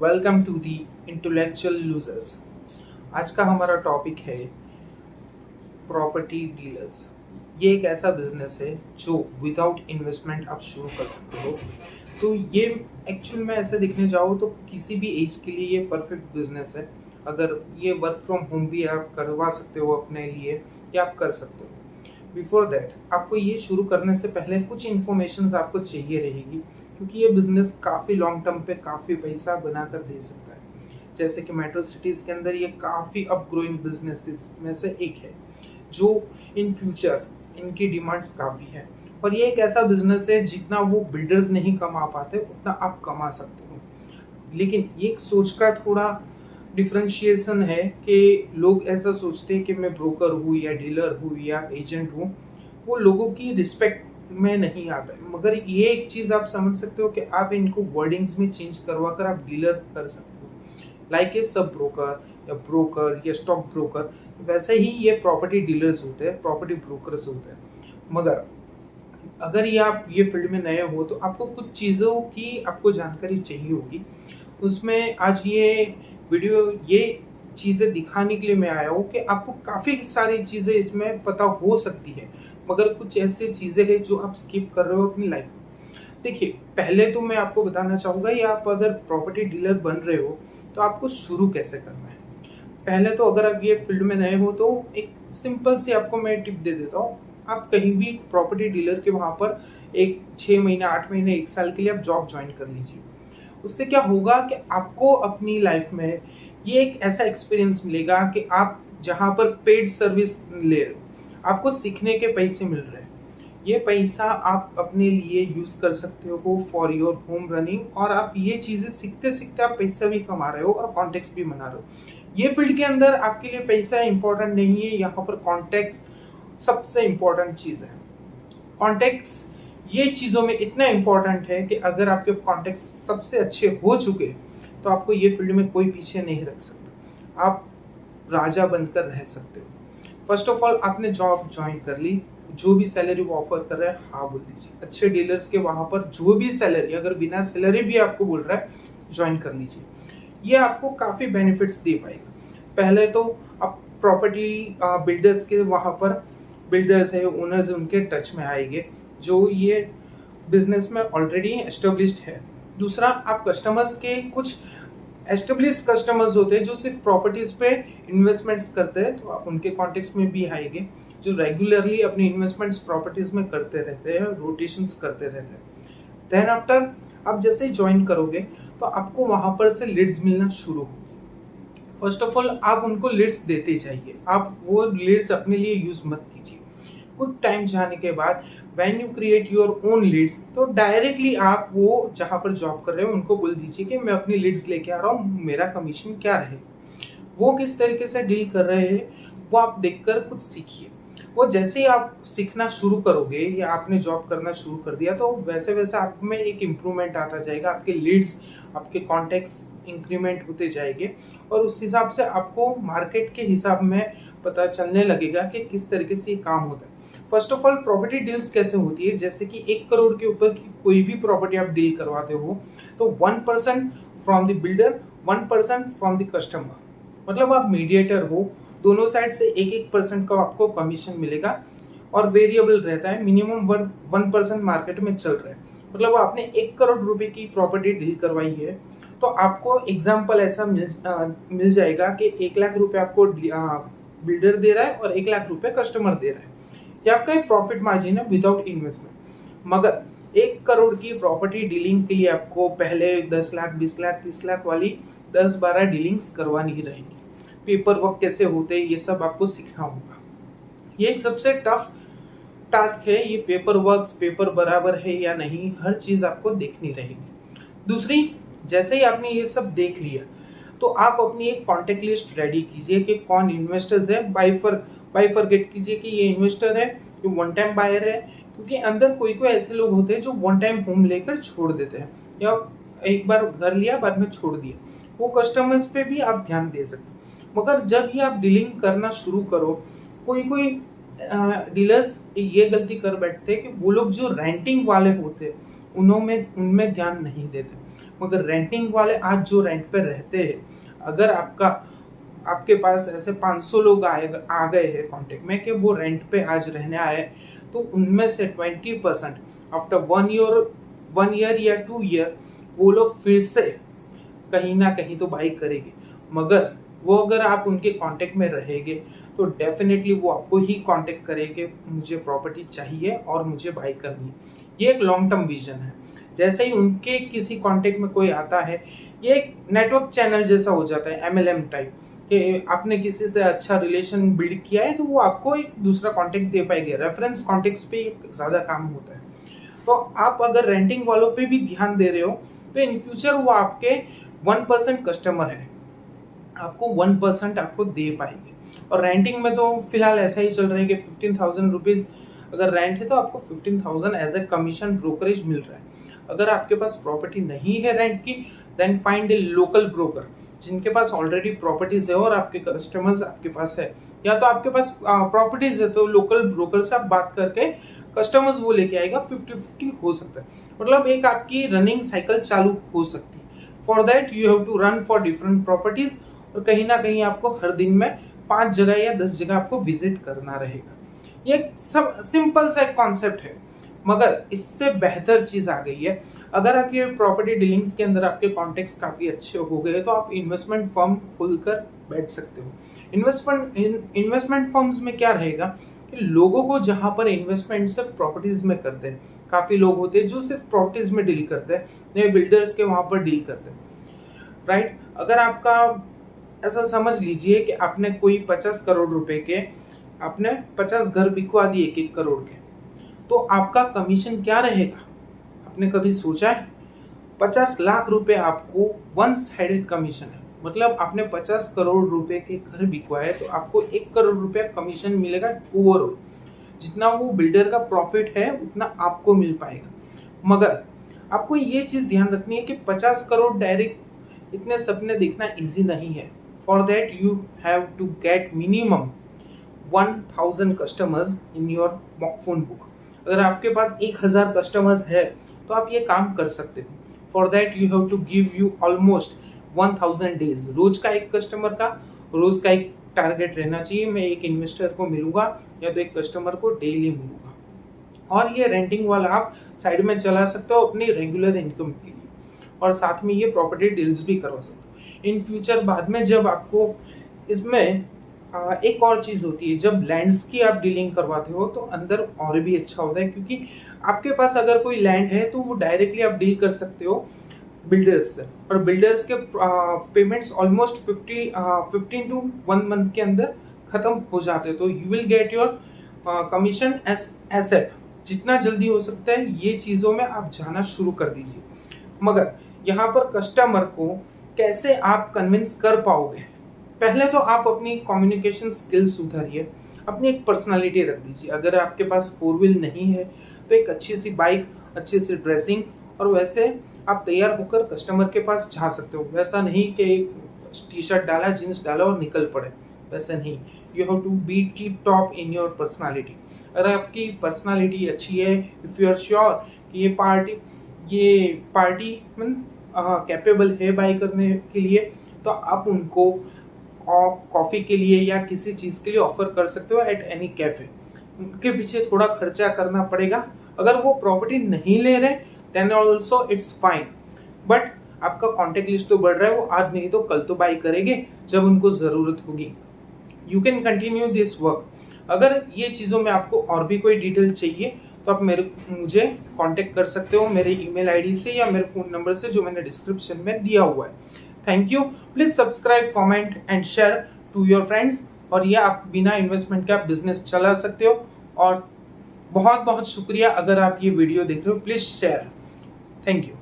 Welcome to the intellectual losers. आज का हमारा टॉपिक है प्रॉपर्टी डीलर्स। ये एक ऐसा बिजनेस है जो विदाउट इन्वेस्टमेंट आप शुरू कर सकते हो। तो ये एक्चुअल में ऐसे दिखने जाओ तो किसी भी एज के लिए ये परफेक्ट बिजनेस है। अगर ये वर्क फ्रॉम होम भी आप करवा सकते हो अपने लिए, या आप कर सकते हो। बिफोर दैट आपको ये शुरू करने से पहले कुछ इन्फॉर्मेशन आपको चाहिए रहेगी, क्योंकि ये बिजनेस काफ़ी लॉन्ग टर्म पे काफ़ी पैसा बनाकर दे सकता है। जैसे कि मेट्रो सिटीज़ के अंदर ये काफ़ी अप ग्रोइंग बिजनेसेस में से एक है, जो इन फ्यूचर इनकी डिमांड्स काफ़ी है। और ये एक ऐसा बिजनेस है जितना वो बिल्डर्स नहीं कमा पाते उतना आप कमा सकते हो। लेकिन ये एक सोच का थोड़ा डिफरेंशिएशन है कि लोग ऐसा सोचते हैं कि मैं ब्रोकर हूँ या डीलर हूँ या एजेंट हूँ, वो लोगों की रिस्पेक्ट में नहीं आता है। मगर ये एक चीज़ आप समझ सकते हो कि आप इनको वर्डिंग्स में चेंज करवा कर आप डीलर कर सकते हो। लाइक ए सब ब्रोकर या स्टॉक ब्रोकर, वैसे ही ये प्रॉपर्टी डीलर्स होते हैं, प्रॉपर्टी ब्रोकर्स होते हैं। मगर अगर ये आप ये फील्ड में नए हो तो आपको कुछ चीज़ों की आपको जानकारी चाहिए होगी। उसमें आज ये वीडियो ये चीज़ें दिखाने के लिए मैं आया हूँ कि आपको काफ़ी सारी चीज़ें इसमें पता हो सकती है, मगर कुछ ऐसी चीज़ें हैं जो आप स्किप कर रहे हो अपनी लाइफ में। देखिए, पहले तो मैं आपको बताना चाहूँगा, ये आप अगर प्रॉपर्टी डीलर बन रहे हो तो आपको शुरू कैसे करना है। पहले तो अगर आप ये फील्ड में नए हो तो एक सिंपल सी आपको मैं टिप दे देता हूँ। आप कहीं भी प्रॉपर्टी डीलर के वहाँ पर एक 6 महीने 8 महीने 1 साल के लिए आप जॉब ज्वाइन कर लीजिए। उससे क्या होगा कि आपको अपनी लाइफ में ये एक ऐसा एक्सपीरियंस मिलेगा कि आप जहाँ पर पेड सर्विस ले रहे हो, आपको सीखने के पैसे मिल रहे हैं। ये पैसा आप अपने लिए यूज़ कर सकते हो फॉर योर होम रनिंग, और आप ये चीज़ें सीखते सीखते आप पैसा भी कमा रहे हो और कॉन्टेक्ट भी बना रहे हो। ये फील्ड के अंदर आपके लिए पैसा इंपॉर्टेंट नहीं है, यहाँ पर कॉन्टेक्ट सबसे इंपॉर्टेंट चीज़ है। कॉन्टेक्ट्स ये चीज़ों में इतना इम्पोर्टेंट है कि अगर आपके कॉन्टेक्ट्स सबसे अच्छे हो चुके तो आपको ये फील्ड में कोई पीछे नहीं रख सकता। आप राजा बनकर रह सकते हो। फर्स्ट ऑफ ऑल आपने जॉब ज्वाइन कर ली, जो भी सैलरी वो ऑफर कर रहा है हाँ बोल दीजिए। अच्छे डीलर्स के वहाँ पर जो भी सैलरी, अगर बिना सैलरी भी आपको बोल रहा है ज्वाइन कर लीजिए। ये आपको काफ़ी बेनिफिट्स दे पाएगा। पहले तो आप प्रॉपर्टी बिल्डर्स के वहाँ पर बिल्डर्स है, ओनर्स, उनके टच में आएंगे जो ये बिजनेस में ऑलरेडी एस्टेब्लिश्ड है। दूसरा, आप कस्टमर्स के कुछ एस्टेब्लिश्ड कस्टमर्स होते हैं जो सिर्फ प्रॉपर्टीज पे इन्वेस्टमेंट्स करते हैं, तो आप उनके कॉन्टेक्स्ट में भी आएंगे जो रेगुलरली अपनी इन्वेस्टमेंट्स प्रॉपर्टीज में करते रहते हैं, रोटेशंस करते रहते हैं। देन आफ्टर आप जैसे ही ज्वाइन करोगे तो आपको वहाँ पर से लीड्स मिलना शुरू होगी। फर्स्ट ऑफ ऑल आप उनको लीड्स देते जाइए, आप वो लीड्स अपने लिए यूज मत कीजिए। कुछ टाइम जाने के बाद when you create your own leads, तो डायरेक्टली आप वो जहाँ पर जॉब कर रहे हो उनको बोल दीजिए कि मैं अपनी लीड्स लेके आ रहा हूँ, मेरा कमीशन क्या रहे। वो किस तरीके से डील कर रहे हैं वो आप देखकर कुछ सीखिए। वो जैसे ही आप सीखना शुरू करोगे या आपने जॉब करना शुरू कर दिया तो वैसे वैसे आप में एक इम्प्रूवमेंट आता जाएगा, आपके लीड्स, आपके कॉन्टेक्ट्स इंक्रीमेंट होते जाएंगे, और उस हिसाब से आपको मार्केट के हिसाब में पता चलने लगेगा कि किस तरीके से ये काम होता है। First of all property deals कैसे होती है, जैसे कि 1 करोड़ के ऊपर की कोई भी प्रॉपर्टी आप डील करवाते हो तो 1% from the builder, 1% from the customer, मतलब आप मीडिएटर हो, दोनों साइड से 1% का आपको कमीशन मिलेगा, और वेरिएबल रहता है। मिनिमम 1% मार्केट में चल रहा है। मतलब आपने 1 करोड़ रुपए की प्रॉपर्टी डील करवाई है तो आपको एग्जाम्पल ऐसा मिल जाएगा कि 1 लाख रुपए आपको बिल्डर दे रहा है और 1 लाख रुपए कस्टमर दे रहा है। ये आपका एक प्रॉफिट मार्जिन है विदाउट इन्वेस्टमेंट। मगर 1 करोड़ की प्रॉपर्टी डीलिंग के लिए आपको पहले 10 लाख 20 लाख 30 लाख वाली 10-12 डीलिंग्स करवानी ही रहेगी। पेपर वर्क कैसे होते हैं ये सब आपको सीखना होगा। ये एक सबसे टफ टास्क है। ये पेपर वर्क, पेपर बराबर है या नहीं, हर चीज़ आपको देखनी रहेगी। दूसरी, जैसे ही आपने ये सब देख लिया तो आप अपनी एक कॉन्टेक्ट लिस्ट रेडी कीजिए कि कौन इन्वेस्टर्स है। बाइफरगेट कीजिए कि ये इन्वेस्टर है, ये वन टाइम बायर है, क्योंकि अंदर कोई कोई ऐसे लोग होते हैं जो वन टाइम होम लेकर छोड़ देते हैं, या एक बार घर लिया बाद में छोड़ दिया। वो कस्टमर्स पे भी आप ध्यान दे सकते हो। मगर जब ही आप डीलिंग करना शुरू करो, कोई कोई डीलर्स ये गलती कर बैठते हैं कि वो लोग जो रेंटिंग वाले होते हैं उनमें ध्यान नहीं देते, मगर रेंटिंग वाले आज जो रेंट पे रहते हैं, अगर आपके पास ऐसे 500 लोग आ गए हैं कांटेक्ट में कि वो रेंट पे आज रहने आए, तो उनमें से 20% आफ्टर 1 ईयर या 2 ईयर वो लोग फिर से कहीं ना कहीं तो बाई करेंगे, मगर वो अगर आप उनके कांटेक्ट में रहेंगे तो डेफिनेटली वो आपको ही कांटेक्ट करेंगे, मुझे प्रॉपर्टी चाहिए और मुझे बाई करनी है। ये एक लॉन्ग टर्म विजन है। जैसे ही उनके किसी कांटेक्ट में कोई आता है, ये एक नेटवर्क चैनल जैसा हो जाता है, MLM टाइप, कि आपने किसी से अच्छा रिलेशन बिल्ड किया है तो वो आपको एक दूसरा कांटेक्ट दे पाएंगे। रेफरेंस कांटेक्ट्स पे ज़्यादा काम होता है। तो आप अगर रेंटिंग वालों पे भी ध्यान दे रहे हो तो इन फ्यूचर वो आपके 1% कस्टमर है, आपको 1% आपको दे पाएंगे। और रेंटिंग में तो फिलहाल ऐसा ही चल रहा है कि 15,000 रुपीज़ अगर रेंट है तो आपको 15,000 एज ए कमीशन ब्रोकरेज मिल रहा है। अगर आपके पास प्रॉपर्टी नहीं है रेंट की, then find a local broker जिनके पास ऑलरेडी प्रॉपर्टीज है और आपके कस्टमर्स आपके पास है, या तो आपके पास प्रॉपर्टीज है तो लोकल ब्रोकर से आप बात करके कस्टमर्स वो लेके आएगा। 50-50 हो सकता है, मतलब एक आपकी रनिंग साइकिल चालू हो सकती है। For that you have to run for different properties, और कहीं ना कहीं आपको हर दिन में 5 जगह या 10 जगह आपको विजिट करना रहेगा। ये सब सिंपल सा एक कॉन्सेप्ट है, मगर इससे बेहतर चीज आ गई है। अगर आप ये प्रॉपर्टी डीलिंग्स के अंदर आपके कॉन्टेक्ट्स काफी अच्छे हो गए तो आप इन्वेस्टमेंट फर्म खोलकर बैठ सकते हो। इन्वेस्टमेंट फर्म्स में क्या रहेगा कि लोगों को जहां पर इन्वेस्टमेंट सिर्फ प्रॉपर्टीज में करते हैं, काफी लोग होते हैं जो सिर्फ प्रॉपर्टीज में डील करते हैं, नए बिल्डर्स के वहां पर डील करते हैं, राइट। अगर आपका ऐसा समझ लीजिए कि आपने कोई 50 करोड़ रुपए के आपने 50 घर बिकवा दिए 1-1 करोड़ के, तो आपका कमीशन क्या रहेगा? आपने कभी सोचा है? 50 लाख रुपए आपको वन साइडेड कमीशन है, मतलब आपने 50 करोड़ रुपए के घर बिकवाए तो आपको 1 करोड़ रुपया कमीशन मिलेगा ओवरऑल। जितना वो बिल्डर का प्रॉफिट है उतना आपको मिल पाएगा। मगर आपको ये चीज ध्यान रखनी है कि 50 करोड़ डायरेक्ट इतने सपने देखना इजी नहीं है। For that you have to get minimum 1000 customers in your phone book. अगर आपके पास 1000 कस्टमर्स है तो आप ये काम कर सकते हो। For that you have to give you almost 1000 days. रोज का एक कस्टमर का रोज का एक टारगेट रहना चाहिए। मैं एक इन्वेस्टर को मिलूंगा या तो एक कस्टमर को डेली मिलूंगा, और ये रेंटिंग वाला आप साइड में चला सकते हो अपनी रेगुलर इनकम के लिए, और साथ में ये प्रॉपर्टी डील्स भी करवा सकते हो इन फ्यूचर। बाद में जब आपको इसमें एक और चीज होती है, जब लैंड्स की आप डीलिंग करवाते हो तो अंदर और भी अच्छा होता है, क्योंकि आपके पास अगर कोई लैंड है तो वो डायरेक्टली आप डील कर सकते हो बिल्डर्स से, और बिल्डर्स के पेमेंट्स ऑलमोस्ट 15 टू 1 मंथ के अंदर खत्म हो जाते हैं। तो you will get your commission asset. जितना जल्दी हो सकता है ये चीज़ों में आप जाना शुरू कर दीजिए। मगर यहाँ पर कस्टमर को कैसे आप कन्विंस कर पाओगे? पहले तो आप अपनी कम्युनिकेशन स्किल्स सुधारिए, अपनी एक पर्सनालिटी रख दीजिए। अगर आपके पास 4 व्हील नहीं है तो एक अच्छी सी बाइक, अच्छी सी ड्रेसिंग, और वैसे आप तैयार होकर कस्टमर के पास जा सकते हो। वैसा नहीं कि टी शर्ट डाला, जीन्स डाला और निकल पड़े, वैसा नहीं। You have to be tip top in your personality. अगर आपकी पर्सनालिटी अच्छी है, इफ़ यू आर श्योर कि ये पार्टी कैपेबल है बाई करने के लिए, तो आप उनको कॉफ़ी के लिए या किसी चीज़ के लिए ऑफर कर सकते हो एट एनी कैफे। उनके पीछे थोड़ा खर्चा करना पड़ेगा। अगर वो प्रॉपर्टी नहीं ले रहे then also it's fine, but आपका कॉन्टेक्ट लिस्ट तो बढ़ रहा है। वो आज नहीं तो कल तो बाई करेंगे जब उनको ज़रूरत होगी। You can continue this work. अगर ये चीज़ों में आपको और भी कोई डिटेल चाहिए तो आप मुझे कांटेक्ट कर सकते हो मेरे ईमेल आईडी से या मेरे फ़ोन नंबर से जो मैंने डिस्क्रिप्शन में दिया हुआ है। Thank you. Please subscribe, comment and share to your friends. और ये आप बिना इन्वेस्टमेंट के आप बिजनेस चला सकते हो। और बहुत बहुत शुक्रिया अगर आप ये वीडियो देख रहे हो, प्लीज़ शेयर। Thank you.